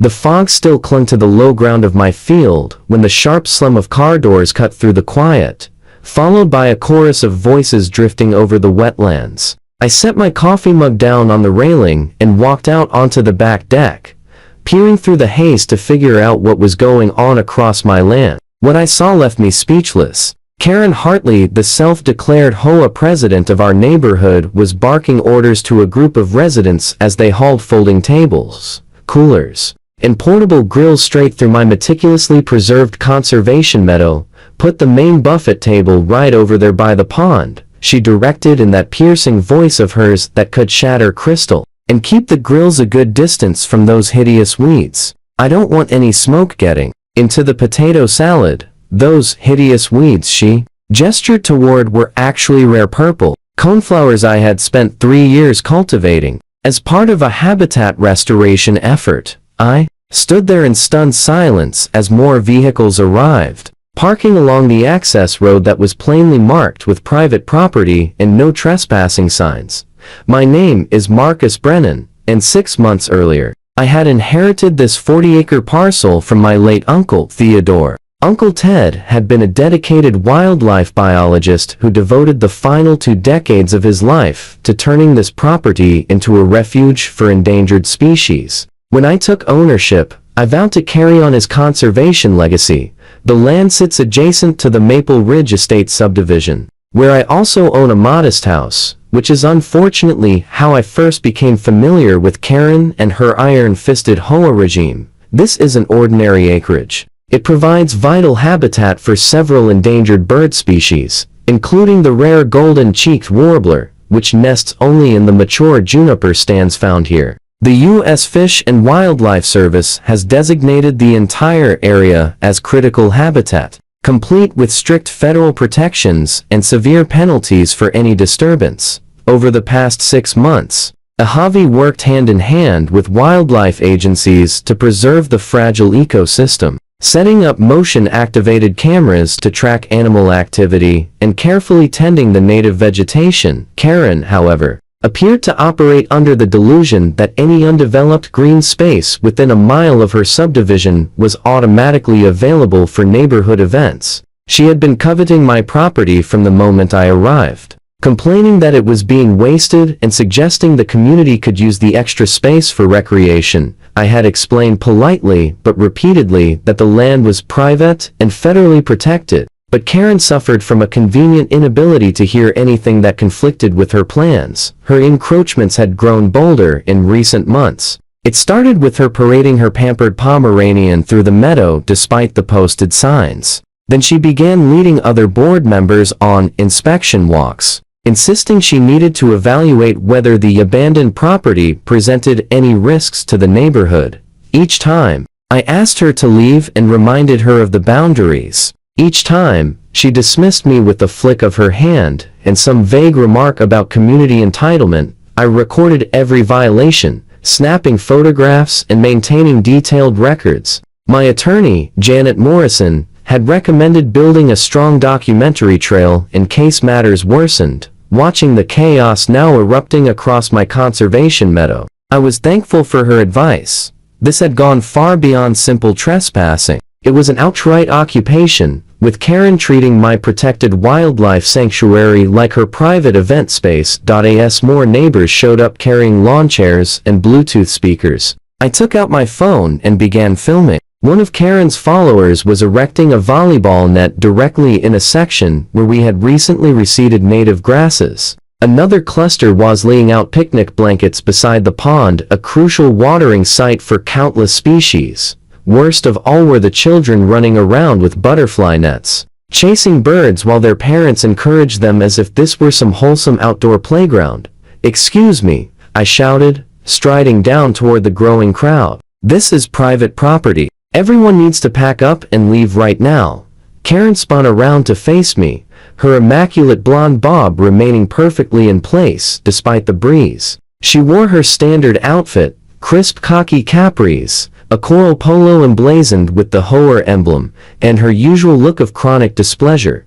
The fog still clung to the low ground of my field when the sharp slum of car doors cut through the quiet, followed by a chorus of voices drifting over the wetlands. I set my coffee mug down on the railing and walked out onto the back deck, peering through the haze to figure out what was going on across my land. What I saw left me speechless. Karen Hartley, the self-declared HOA president of our neighborhood, was barking orders to a group of residents as they hauled folding tables, coolers, and portable grills straight through my meticulously preserved conservation meadow. "Put the main buffet table right over there by the pond," she directed in that piercing voice of hers that could shatter crystal. "And keep the grills a good distance from those hideous weeds. I don't want any smoke getting into the potato salad." Those hideous weeds she gestured toward were actually rare purple coneflowers I had spent 3 years cultivating as part of a habitat restoration effort. I stood there in stunned silence as more vehicles arrived, parking along the access road that was plainly marked with private property and no trespassing signs. My name is Marcus Brennan, and 6 months earlier, I had inherited this 40-acre parcel from my late uncle, Theodore. Uncle Ted had been a dedicated wildlife biologist who devoted the final 2 decades of his life to turning this property into a refuge for endangered species. When I took ownership, I vowed to carry on his conservation legacy. The land sits adjacent to the Maple Ridge Estate subdivision, where I also own a modest house, which is unfortunately how I first became familiar with Karen and her iron-fisted HOA regime. This isn't ordinary acreage. It provides vital habitat for several endangered bird species, including the rare golden-cheeked warbler, which nests only in the mature juniper stands found here. The U.S. Fish and Wildlife Service has designated the entire area as critical habitat, complete with strict federal protections and severe penalties for any disturbance. Over the past 6 months, HOA worked hand-in-hand with wildlife agencies to preserve the fragile ecosystem, setting up motion-activated cameras to track animal activity and carefully tending the native vegetation. Karen, however, appeared to operate under the delusion that any undeveloped green space within a mile of her subdivision was automatically available for neighborhood events. She had been coveting my property from the moment I arrived, complaining that it was being wasted and suggesting the community could use the extra space for recreation. I had explained politely but repeatedly that the land was private and federally protected, but Karen suffered from a convenient inability to hear anything that conflicted with her plans. Her encroachments had grown bolder in recent months. It started with her parading her pampered Pomeranian through the meadow despite the posted signs. Then she began leading other board members on inspection walks, insisting she needed to evaluate whether the abandoned property presented any risks to the neighborhood. Each time, I asked her to leave and reminded her of the boundaries. Each time, she dismissed me with a flick of her hand and some vague remark about community entitlement. I recorded every violation, snapping photographs and maintaining detailed records. My attorney, Janet Morrison, had recommended building a strong documentary trail in case matters worsened, watching the chaos now erupting across my conservation meadow. I was thankful for her advice. This had gone far beyond simple trespassing. It was an outright occupation, with Karen treating my protected wildlife sanctuary like her private event space. As more neighbors showed up carrying lawn chairs and Bluetooth speakers, I took out my phone and began filming. One of Karen's followers was erecting a volleyball net directly in a section where we had recently reseeded native grasses. Another cluster was laying out picnic blankets beside the pond, a crucial watering site for countless species. Worst of all were the children running around with butterfly nets, chasing birds while their parents encouraged them as if this were some wholesome outdoor playground. "Excuse me," I shouted, striding down toward the growing crowd. "This is private property. Everyone needs to pack up and leave right now." Karen spun around to face me, her immaculate blonde bob remaining perfectly in place despite the breeze. She wore her standard outfit, crisp khaki capris, a coral polo emblazoned with the HOA emblem, and her usual look of chronic displeasure.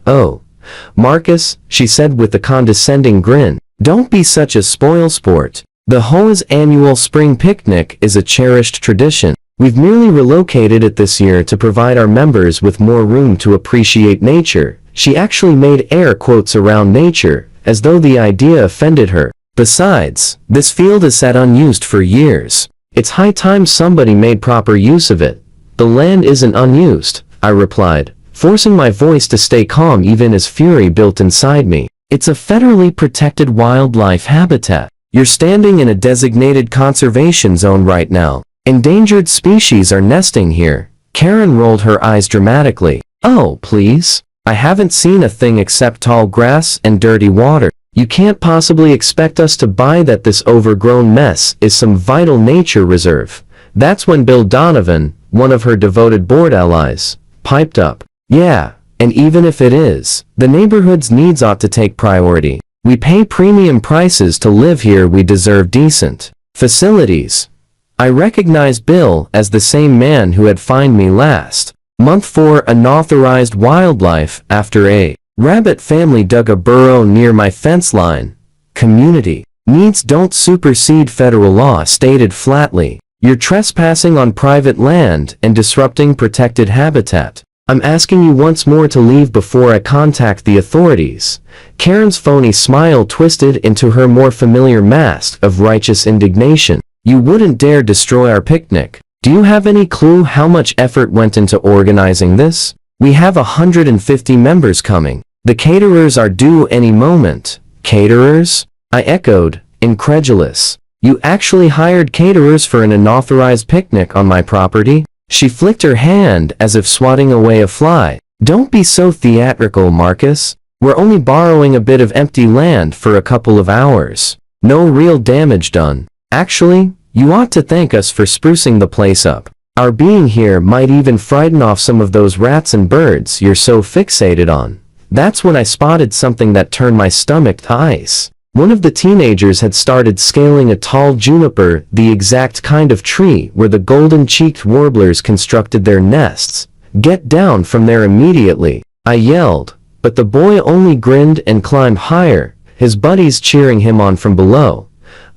"Oh, Marcus," she said with a condescending grin, "don't be such a spoilsport. The HOA's annual spring picnic is a cherished tradition. We've merely relocated it this year to provide our members with more room to appreciate nature. She actually made air quotes around nature, as though the idea offended her. Besides, this field is sat unused for years. It's high time somebody made proper use of it. The land isn't unused, I replied, forcing my voice to stay calm even as fury built inside me. It's a federally protected wildlife habitat. You're standing in a designated conservation zone right now. Endangered species are nesting here. Karen rolled her eyes dramatically. Oh, please. I haven't seen a thing except tall grass and dirty water. You can't possibly expect us to buy that this overgrown mess is some vital nature reserve. That's when Bill Donovan, one of her devoted board allies, piped up. Yeah, and even if it is, the neighborhood's needs ought to take priority. We pay premium prices to live here. We deserve decent facilities. I recognized Bill as the same man who had fined me last month for unauthorized wildlife after a rabbit family dug a burrow near my fence line. Community needs don't supersede federal law, stated flatly. You're trespassing on private land and disrupting protected habitat. I'm asking you once more to leave before I contact the authorities. Karen's phony smile twisted into her more familiar mask of righteous indignation. You wouldn't dare destroy our picnic. Do you have any clue how much effort went into organizing this? We have 150 members coming. The caterers are due any moment. Caterers? I echoed, incredulous. You actually hired caterers for an unauthorized picnic on my property? She flicked her hand as if swatting away a fly. Don't be so theatrical, Marcus. We're only borrowing a bit of empty land for a couple of hours. No real damage done. Actually, you ought to thank us for sprucing the place up. Our being here might even frighten off some of those rats and birds you're so fixated on. That's when I spotted something that turned my stomach to ice. One of the teenagers had started scaling a tall juniper, the exact kind of tree where the golden-cheeked warblers constructed their nests. Get down from there immediately, I yelled, but the boy only grinned and climbed higher, his buddies cheering him on from below.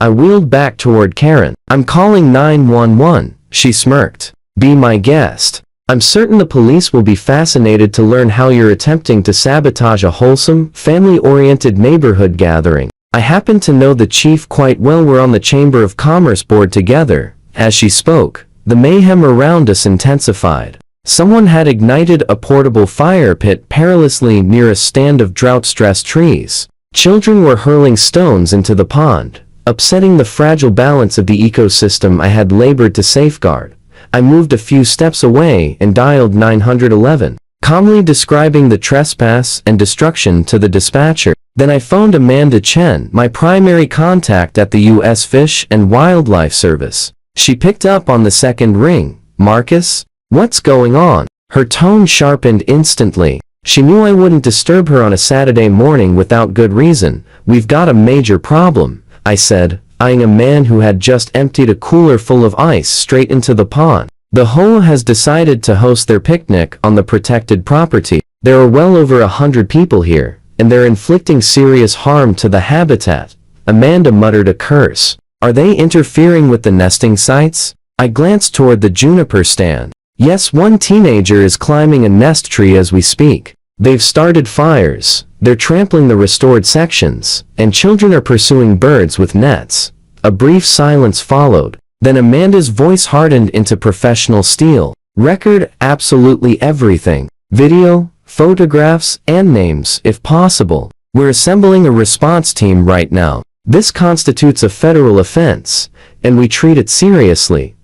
I wheeled back toward Karen. I'm calling 911, she smirked. Be my guest. I'm certain the police will be fascinated to learn how you're attempting to sabotage a wholesome, family-oriented neighborhood gathering. I happen to know the chief quite well. We're on the Chamber of Commerce board together. As she spoke, the mayhem around us intensified. Someone had ignited a portable fire pit perilously near a stand of drought-stressed trees. Children were hurling stones into the pond, upsetting the fragile balance of the ecosystem I had labored to safeguard. I moved a few steps away and dialed 911, calmly describing the trespass and destruction to the dispatcher. Then I phoned Amanda Chen, my primary contact at the U.S. Fish and Wildlife Service. She picked up on the second ring. Marcus? What's going on? Her tone sharpened instantly. She knew I wouldn't disturb her on a Saturday morning without good reason. We've got a major problem, I said, eyeing a man who had just emptied a cooler full of ice straight into the pond. The HOA has decided to host their picnic on the protected property. There are well over 100 people here, and they're inflicting serious harm to the habitat. Amanda muttered a curse. Are they interfering with the nesting sites? I glanced toward the juniper stand. Yes, one teenager is climbing a nest tree as we speak. They've started fires, they're trampling the restored sections, and children are pursuing birds with nets. A brief silence followed. Then Amanda's voice hardened into professional steel. Record absolutely everything. Video, photographs, and names, if possible. We're assembling a response team right now. This constitutes a federal offense, and we treat it seriously.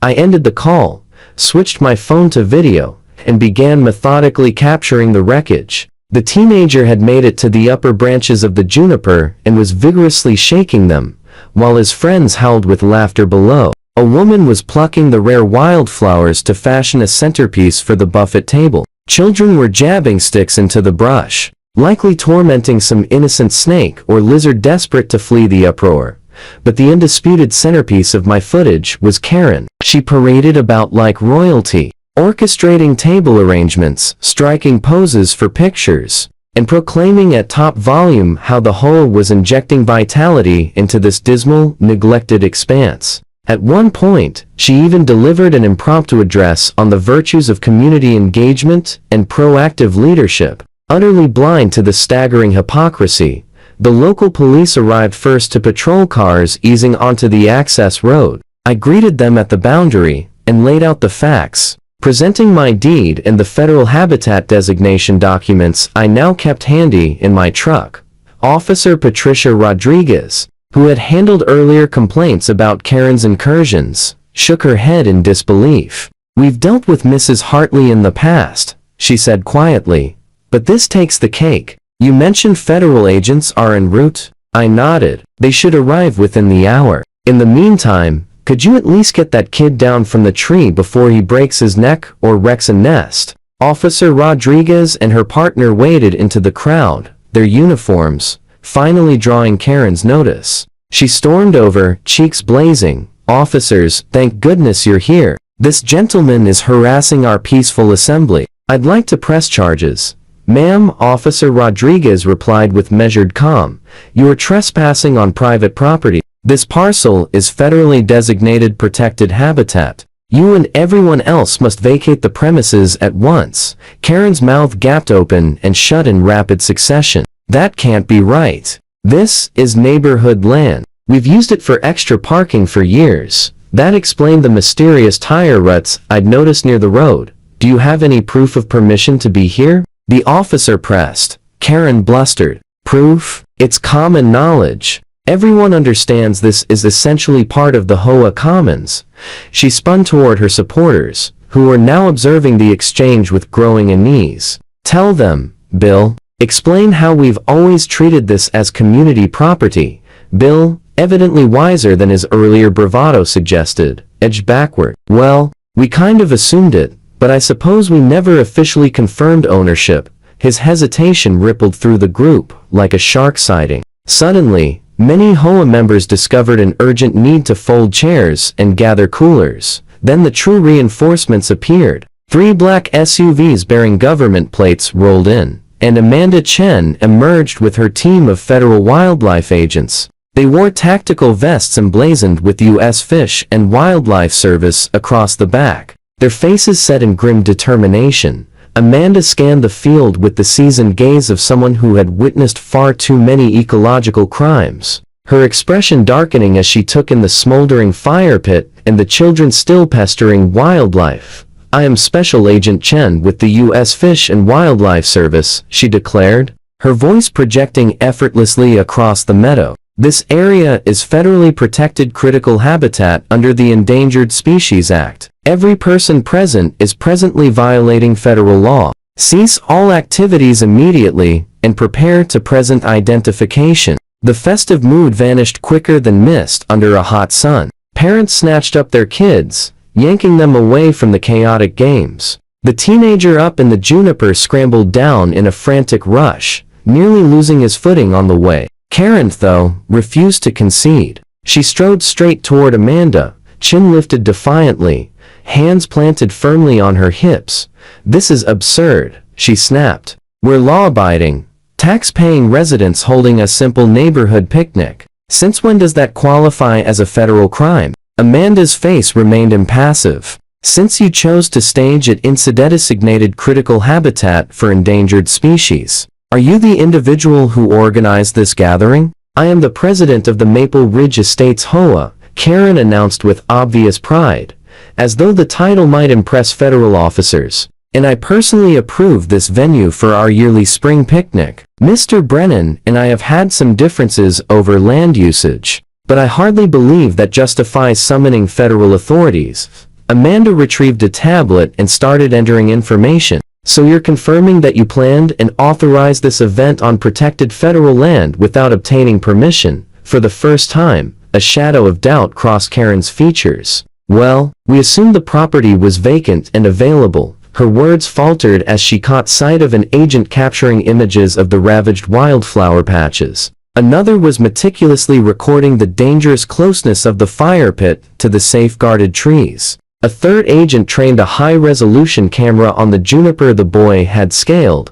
I ended the call, switched my phone to video, and began methodically capturing the wreckage. The teenager had made it to the upper branches of the juniper and was vigorously shaking them, while his friends howled with laughter below. A woman was plucking the rare wildflowers to fashion a centerpiece for the buffet table. Children were jabbing sticks into the brush, likely tormenting some innocent snake or lizard desperate to flee the uproar. But the undisputed centerpiece of my footage was Karen. She paraded about like royalty, orchestrating table arrangements, striking poses for pictures, and proclaiming at top volume how the HOA was injecting vitality into this dismal, neglected expanse. At one point, she even delivered an impromptu address on the virtues of community engagement and proactive leadership. Utterly blind to the staggering hypocrisy, the local police arrived first to patrol cars easing onto the access road. I greeted them at the boundary and laid out the facts, presenting my deed and the federal habitat designation documents I now kept handy in my truck. Officer Patricia Rodriguez, who had handled earlier complaints about Karen's incursions, shook her head in disbelief. "We've dealt with Mrs. Hartley in the past," she said quietly, "but this takes the cake. You mentioned federal agents are en route?" I nodded. "They should arrive within the hour. In the meantime, could you at least get that kid down from the tree before he breaks his neck or wrecks a nest?" Officer Rodriguez and her partner waded into the crowd, their uniforms finally drawing Karen's notice. She stormed over, cheeks blazing. "Officers, thank goodness you're here. This gentleman is harassing our peaceful assembly. I'd like to press charges." "Ma'am," Officer Rodriguez replied with measured calm, "you are trespassing on private property. This parcel is federally designated protected habitat. You and everyone else must vacate the premises at once." Karen's mouth gapped open and shut in rapid succession. "That can't be right. This is neighborhood land. We've used it for extra parking for years." That explained the mysterious tire ruts I'd noticed near the road. "Do you have any proof of permission to be here?" the officer pressed. Karen blustered. "Proof? It's common knowledge. Everyone understands this is essentially part of the HOA Commons." She spun toward her supporters, who were now observing the exchange with growing unease. "Tell them, Bill. Explain how we've always treated this as community property." Bill, evidently wiser than his earlier bravado suggested, edged backward. "Well, we kind of assumed it, but I suppose we never officially confirmed ownership." His hesitation rippled through the group, like a shark sighting. Suddenly, many HOA members discovered an urgent need to fold chairs and gather coolers. Then the true reinforcements appeared. 3 black SUVs bearing government plates rolled in, and Amanda Chen emerged with her team of federal wildlife agents. They wore tactical vests emblazoned with U.S. Fish and Wildlife Service across the back, their faces set in grim determination. Amanda scanned the field with the seasoned gaze of someone who had witnessed far too many ecological crimes, her expression darkening as she took in the smoldering fire pit and the children still pestering wildlife. "I am Special Agent Chen with the U.S. Fish and Wildlife Service," she declared, her voice projecting effortlessly across the meadow. "This area is federally protected critical habitat under the Endangered Species Act. Every person present is presently violating federal law. Cease all activities immediately and prepare to present identification." The festive mood vanished quicker than mist under a hot sun. Parents snatched up their kids, yanking them away from the chaotic games. The teenager up in the juniper scrambled down in a frantic rush, nearly losing his footing on the way. Karen, though, refused to concede. She strode straight toward Amanda, chin lifted defiantly, hands planted firmly on her hips. "This is absurd," she snapped. "We're law-abiding, tax-paying residents holding a simple neighborhood picnic. Since when does that qualify as a federal crime?" Amanda's face remained impassive. "Since you chose to stage it in designated critical habitat for endangered species. Are you the individual who organized this gathering?" "I am the president of the Maple Ridge Estates HOA," Karen announced with obvious pride, as though the title might impress federal officers. "And I personally approve this venue for our yearly spring picnic. Mr. Brennan and I have had some differences over land usage, but I hardly believe that justifies summoning federal authorities." Amanda retrieved a tablet and started entering information. "So you're confirming that you planned and authorized this event on protected federal land without obtaining permission?" For the first time, a shadow of doubt crossed Karen's features. "Well, we assumed the property was vacant and available." Her words faltered as she caught sight of an agent capturing images of the ravaged wildflower patches. Another was meticulously recording the dangerous closeness of the fire pit to the safeguarded trees. A third agent trained a high-resolution camera on the juniper the boy had scaled.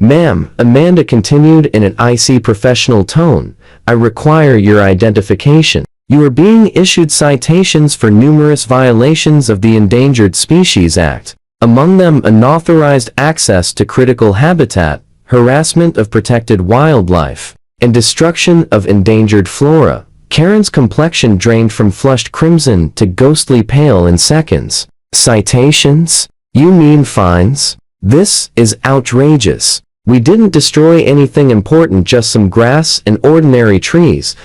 "Ma'am," Amanda continued in an icy professional tone, "I require your identification." You are being issued citations for numerous violations of the Endangered Species Act, among them unauthorized access to critical habitat, harassment of protected wildlife, and destruction of endangered flora. Karen's complexion drained from flushed crimson to ghostly pale in seconds. Citations? You mean fines? This is outrageous. We didn't destroy anything important, just some grass and ordinary trees.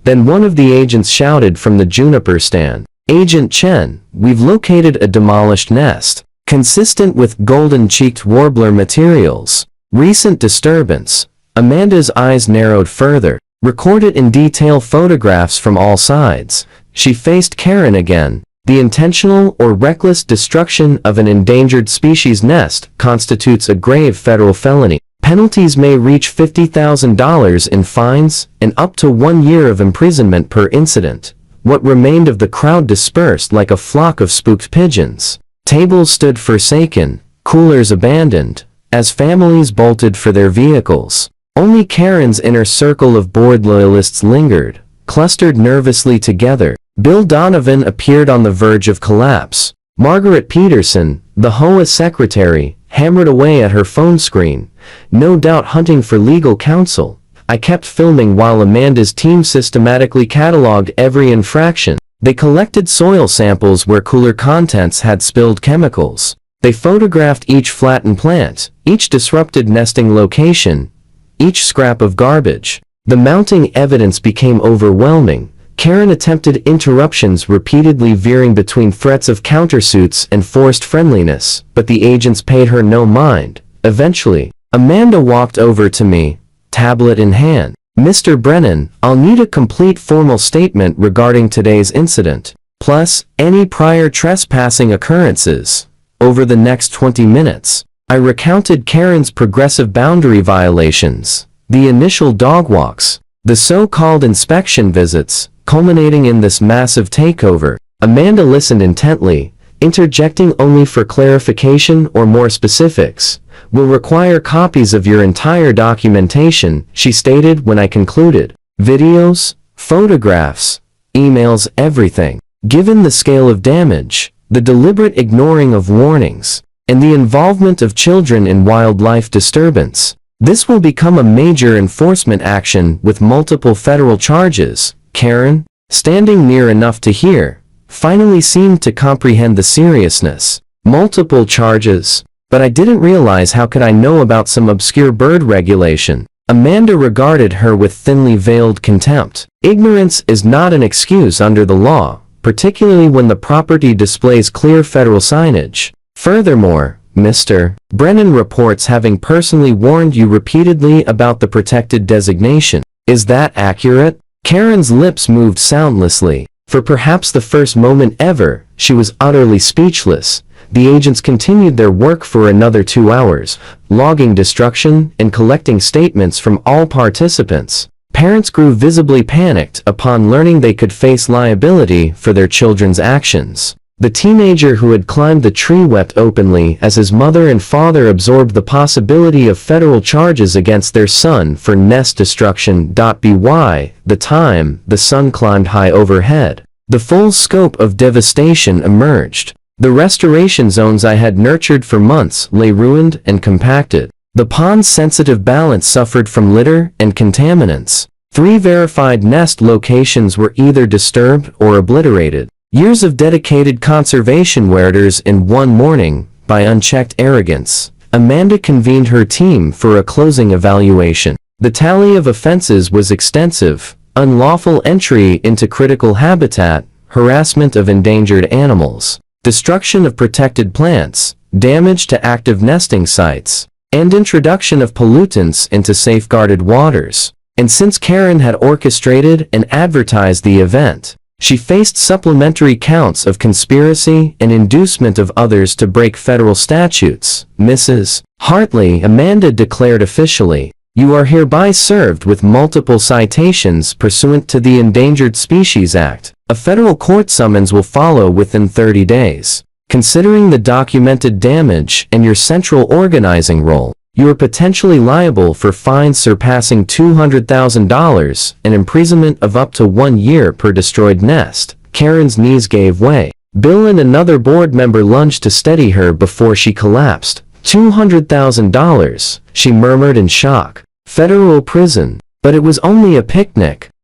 Then one of the agents shouted from the juniper stand. Agent Chen, we've located a demolished nest, consistent with golden-cheeked warbler materials. Recent disturbance. Amanda's eyes narrowed further. Recorded in detail photographs from all sides. She faced Karen again. The intentional or reckless destruction of an endangered species nest constitutes a grave federal felony. Penalties may reach $50,000 in fines and up to 1 year of imprisonment per incident. What remained of the crowd dispersed like a flock of spooked pigeons. Tables stood forsaken, coolers abandoned, as families bolted for their vehicles. Only Karen's inner circle of bored loyalists lingered, clustered nervously together. Bill Donovan appeared on the verge of collapse. Margaret Peterson, the HOA secretary, hammered away at her phone screen, no doubt hunting for legal counsel. I kept filming while Amanda's team systematically cataloged every infraction. They collected soil samples where cooler contents had spilled chemicals. They photographed each flattened plant, each disrupted nesting location, each scrap of garbage. The mounting evidence became overwhelming. Karen attempted interruptions, repeatedly veering between threats of countersuits and forced friendliness, but the agents paid her no mind. Eventually, Amanda walked over to me, tablet in hand. Mr. Brennan, I'll need a complete formal statement regarding today's incident, plus any prior trespassing occurrences, over the next 20 minutes. I recounted Karen's progressive boundary violations, the initial dog walks, the so-called inspection visits, culminating in this massive takeover. Amanda listened intently, interjecting only for clarification or more specifics. We'll require copies of your entire documentation, she stated when I concluded. Videos, photographs, emails, everything. Given the scale of damage, the deliberate ignoring of warnings, and the involvement of children in wildlife disturbance, this will become a major enforcement action with multiple federal charges. Karen, standing near enough to hear, finally seemed to comprehend the seriousness. Multiple charges? But I didn't realize how could I know about some obscure bird regulation. Amanda regarded her with thinly veiled contempt. Ignorance is not an excuse under the law, particularly when the property displays clear federal signage. Furthermore, Mr. Brennan reports having personally warned you repeatedly about the protected designation. Is that accurate? Karen's lips moved soundlessly. For perhaps the first moment ever, she was utterly speechless. The agents continued their work for another 2 hours, logging destruction and collecting statements from all participants. Parents grew visibly panicked upon learning they could face liability for their children's actions. The teenager who had climbed the tree wept openly as his mother and father absorbed the possibility of federal charges against their son for nest destruction. By the time the sun climbed high overhead, the full scope of devastation emerged. The restoration zones I had nurtured for months lay ruined and compacted. The pond's sensitive balance suffered from litter and contaminants. 3 verified nest locations were either disturbed or obliterated. Years of dedicated conservation warders in one morning, by unchecked arrogance. Amanda convened her team for a closing evaluation. The tally of offenses was extensive: unlawful entry into critical habitat, harassment of endangered animals, destruction of protected plants, damage to active nesting sites, and introduction of pollutants into safeguarded waters. And since Karen had orchestrated and advertised the event, she faced supplementary counts of conspiracy and inducement of others to break federal statutes. Mrs. Hartley, Amanda declared officially, you are hereby served with multiple citations pursuant to the Endangered Species Act. A federal court summons will follow within 30 days. Considering the documented damage and your central organizing role, You are potentially liable for fines surpassing $200,000 and imprisonment of up to 1 year per destroyed nest. Karen's knees gave way. Bill and another board member lunged to steady her before she collapsed. $200,000, she murmured in shock. Federal prison. But it was only a picnic.